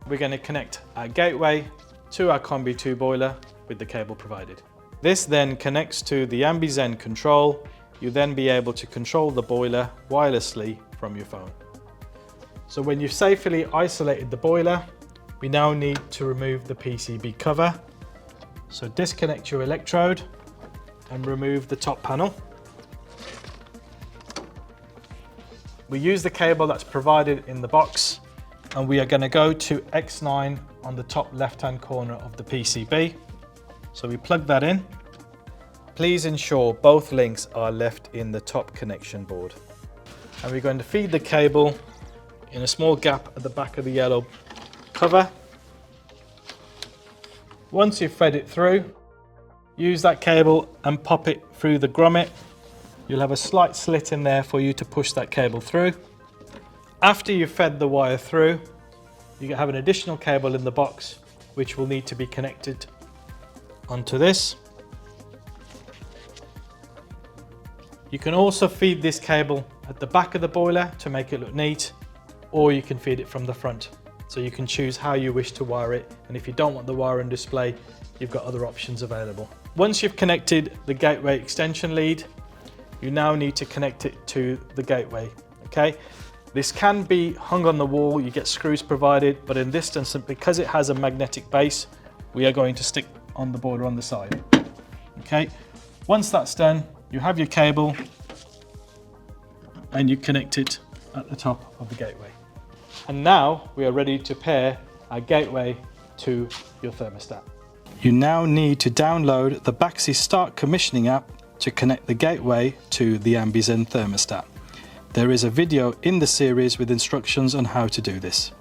we're going to connect our gateway to our Combi 2 boiler with the cable provided. This then connects to the AmbiZen control. You'll then be able to control the boiler wirelessly from your phone. So when you've safely isolated the boiler, we now need to remove the PCB cover. So disconnect your electrode and remove the top panel. We use the cable that's provided in the box, and we are going to go to X9 on the top left-hand corner of the PCB. So we plug that in. Please ensure both links are left in the top connection board. And we're going to feed the cable in a small gap at the back of the yellow cover. Once you've fed it through, use that cable and pop it through the grommet. You'll have a slight slit in there for you to push that cable through. After you've fed the wire through, you have an additional cable in the box which will need to be connected onto this. You can also feed this cable at the back of the boiler to make it look neat, or you can feed it from the front. So you can choose how you wish to wire it, and if you don't want the wire on display, you've got other options available. Once you've connected the gateway extension lead, you now need to connect it to the gateway, okay? This can be hung on the wall, you get screws provided, but in this instance, because it has a magnetic base, we are going to stick on the boiler on the side, okay? Once that's done, you have your cable and you connect it at the top of the gateway. And now we are ready to pair our gateway to your thermostat. You now need to download the Baxi Start Commissioning app to connect the gateway to the AmbiZen thermostat. There is a video in the series with instructions on how to do this.